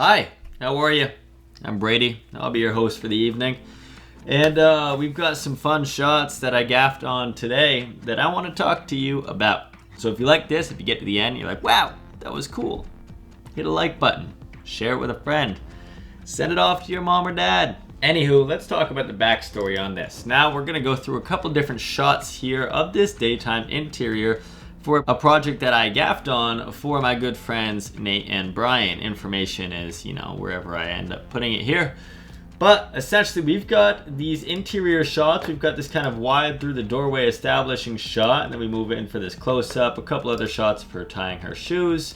Hi, how are you? I'm Brady. I'll be your host for the evening. And we've got some fun shots that I gaffed on today that I want to talk to you about. So if you like this, if you get to the end, you're like, wow, that was cool. Hit a like button. Share it with a friend. Send it off to your mom or dad. Anywho, let's talk about the backstory on this. Now we're going to go through a couple different shots here of this daytime interior for a project that I gaffed on for my good friends Nate and Brian. Information is, wherever I end up putting it here. But essentially we've got these interior shots. We've got this kind of wide through the doorway establishing shot, and then we move in for this close-up. A couple other shots for tying her shoes,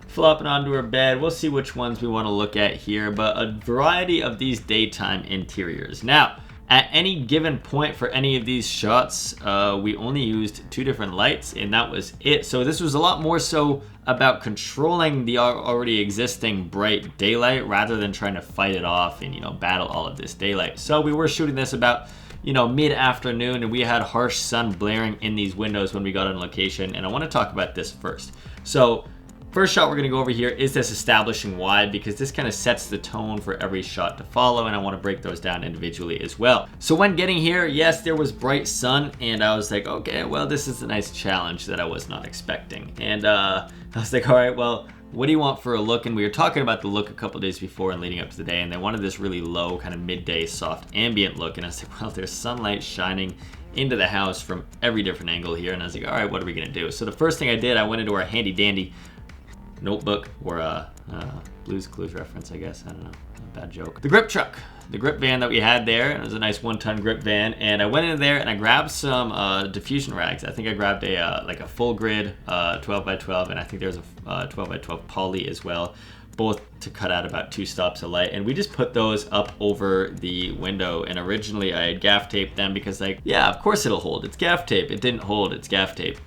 flopping onto her bed. We'll see which ones we want to look at here, but a variety of these daytime interiors. Now, at any given point for any of these shots, we only used 2 different lights, and that was it. So this was a lot more so about controlling the already existing bright daylight rather than trying to fight it off and, battle all of this daylight. So we were shooting this about, mid-afternoon, and we had harsh sun blaring in these windows when we got on location, and I want to talk about this first. So first shot we're going to go over here is this establishing wide, because this kind of sets the tone for every shot to follow, and I want to break those down individually as well. So when getting here, yes, there was bright sun, and I was like, okay, well, this is a nice challenge that I was not expecting. And I was like, all right, well, what do you want for a look? And we were talking about the look a couple days before and leading up to the day, and they wanted this really low, kind of midday, soft, ambient look. And I was like, well, there's sunlight shining into the house from every different angle here. And I was like, all right, what are we going to do? So the first thing I did, I went into our handy dandy notebook, or a Blue's Clues reference, I guess. I don't know. Bad joke. The grip truck. The grip van that we had there. It was a nice 1-ton grip van. And I went in there and I grabbed some diffusion rags. I think I grabbed a full grid 12x12, and I think there's a 12x12 poly as well. Both to cut out about 2 stops of light. And we just put those up over the window. And originally I had gaff taped them because, yeah, of course it'll hold. It's gaff tape. It didn't hold. It's gaff tape.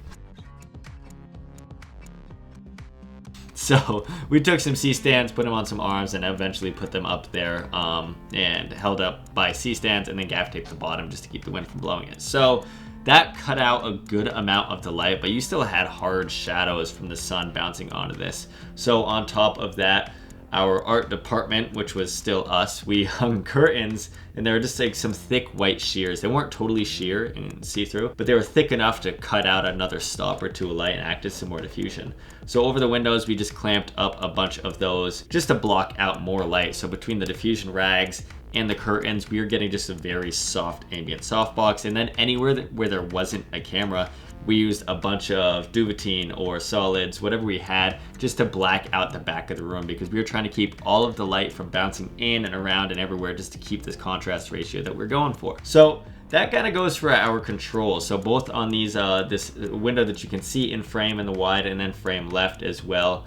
So we took some C-stands, put them on some arms, and eventually put them up there and held up by C-stands, and then gaff taped the bottom just to keep the wind from blowing it. So that cut out a good amount of the light, but you still had hard shadows from the sun bouncing onto this. So on top of that, our art department, which was still us, we hung curtains, and they were just like some thick white shears. They weren't totally sheer and see-through, but they were thick enough to cut out another stop or 2 of light and act as some more diffusion. So over the windows, we just clamped up a bunch of those just to block out more light. So between the diffusion rags and the curtains, we were getting just a very soft ambient softbox. And then anywhere where there wasn't a camera, we used a bunch of duvetine or solids, whatever we had, just to black out the back of the room, because we were trying to keep all of the light from bouncing in and around and everywhere, just to keep this contrast ratio that we're going for. So that kind of goes for our controls. So both on these this window that you can see in frame in the wide, and then frame left as well.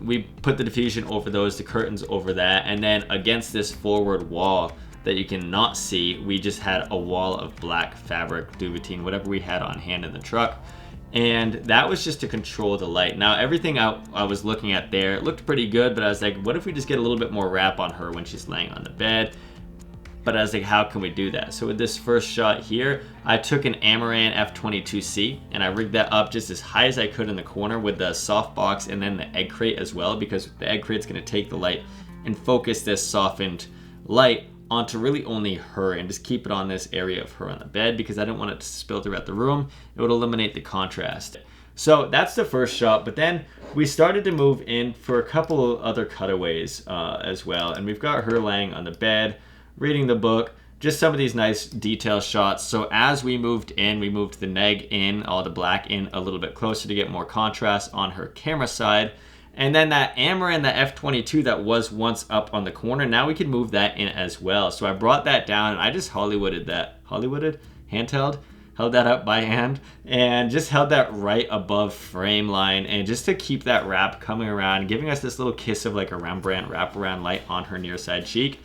We put the diffusion over those, the curtains over that, and then against this forward wall that you can not see, we just had a wall of black fabric, duvetine, whatever we had on hand in the truck. And that was just to control the light. Now everything I was looking at there, it looked pretty good, but I was like, what if we just get a little bit more wrap on her when she's laying on the bed? But I was like, how can we do that? So with this first shot here, I took an Amaran F22C and I rigged that up just as high as I could in the corner with the softbox and then the egg crate as well, because the egg crate's gonna take the light and focus this softened light onto really only her, and just keep it on this area of her on the bed, because I didn't want it to spill throughout the room. It would eliminate the contrast. So that's the first shot, but then we started to move in for a couple of other cutaways as well. And we've got her laying on the bed, reading the book, just some of these nice detail shots. So as we moved in, we moved the neg in, all the black in a little bit closer to get more contrast on her camera side. And then that Amaran, the F22 that was once up on the corner, now we can move that in as well. So I brought that down and I just Hollywooded that. Hollywooded? Handheld? Held that up by hand and just held that right above frame line, and just to keep that wrap coming around, giving us this little kiss of like a Rembrandt wraparound light on her near side cheek.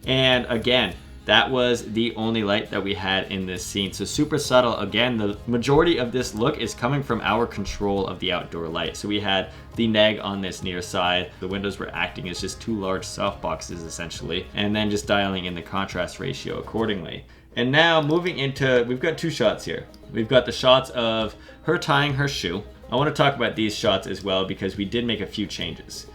And again, that was the only light that we had in this scene. So super subtle. Again, the majority of this look is coming from our control of the outdoor light. So we had the neg on this near side. The windows were acting as just 2 large soft boxes essentially, and then just dialing in the contrast ratio accordingly. And now moving into, we've got 2 shots here. We've got the shots of her tying her shoe. I want to talk about these shots as well because we did make a few changes.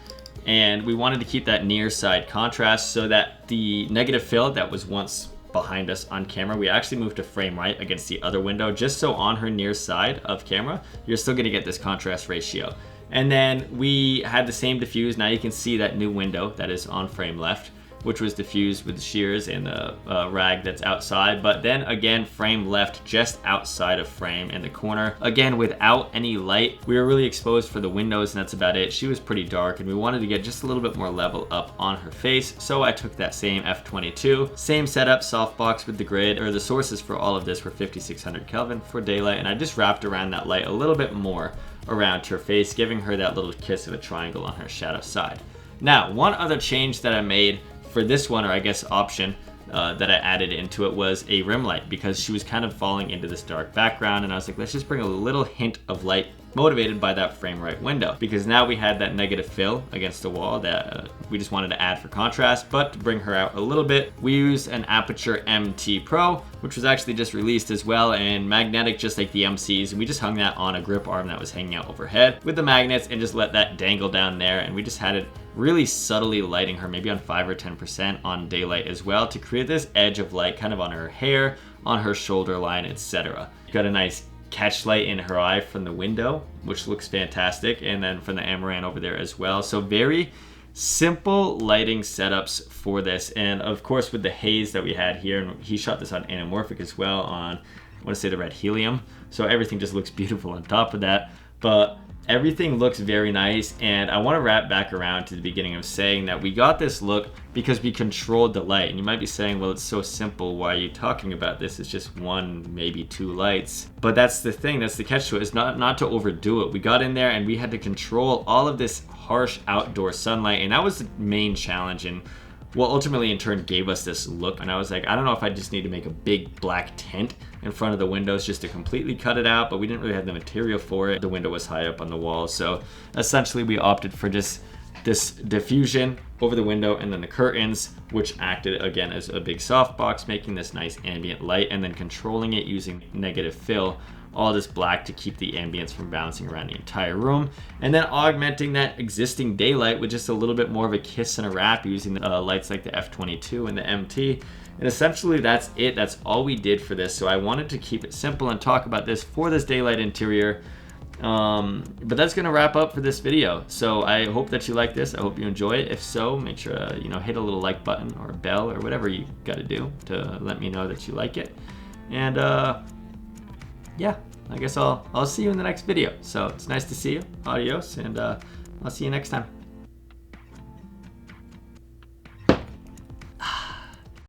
And we wanted to keep that near side contrast so that the negative fill that was once behind us on camera, we actually moved to frame right against the other window, just so on her near side of camera, you're still gonna get this contrast ratio. And then we had the same diffuse. Now you can see that new window that is on frame left, which was diffused with the shears and the rag that's outside. But then again, frame left just outside of frame in the corner. Again, without any light. We were really exposed for the windows and that's about it. She was pretty dark and we wanted to get just a little bit more level up on her face. So I took that same f22, same setup, softbox with the grid, or the sources for all of this were 5600 Kelvin for daylight. And I just wrapped around that light a little bit more around her face, giving her that little kiss of a triangle on her shadow side. Now, one other change that I made for this one, or I guess option that I added into it, was a rim light, because she was kind of falling into this dark background and I was like, let's just bring a little hint of light motivated by that frame right window, because now we had that negative fill against the wall that we just wanted to add for contrast. But to bring her out a little bit, we used an Aperture MT Pro, which was actually just released as well, and magnetic just like the MCs, and we just hung that on a grip arm that was hanging out overhead with the magnets and just let that dangle down there, and we just had it really subtly lighting her, maybe on 5 or 10% on daylight as well, to create this edge of light kind of on her hair, on her shoulder line, etc. Got a nice catch light in her eye from the window, which looks fantastic, and then from the Amaran over there as well. So very simple lighting setups for this, and of course with the haze that we had here, and he shot this on anamorphic as well on, I want to say, the red helium, so everything just looks beautiful on top of that. But everything looks very nice, and I want to wrap back around to the beginning of saying that we got this look because we controlled the light. And you might be saying, well, it's so simple, why are you talking about this? It's just one, maybe two lights. But that's the thing, that's the catch to it, is not to overdo it. We got in there and we had to control all of this harsh outdoor sunlight, and that was the main challenge, and what ultimately in turn gave us this look. And I was like, I don't know if I just need to make a big black tent in front of the windows just to completely cut it out, but we didn't really have the material for it. The window was high up on the wall, so essentially we opted for just this diffusion over the window and then the curtains, which acted again as a big softbox, making this nice ambient light, and then controlling it using negative fill, all this black to keep the ambience from bouncing around the entire room, and then augmenting that existing daylight with just a little bit more of a kiss and a wrap using lights like the f22 and the MT. And essentially that's it. That's all we did for this. So I wanted to keep it simple and talk about this for this daylight interior. But that's gonna wrap up for this video. So I hope that you like this. I hope you enjoy it. If so, make sure to hit a little like button or a bell or whatever you got to do to let me know that you like it. And yeah, I guess I'll see you in the next video. So it's nice to see you. Adios, and I'll see you next time.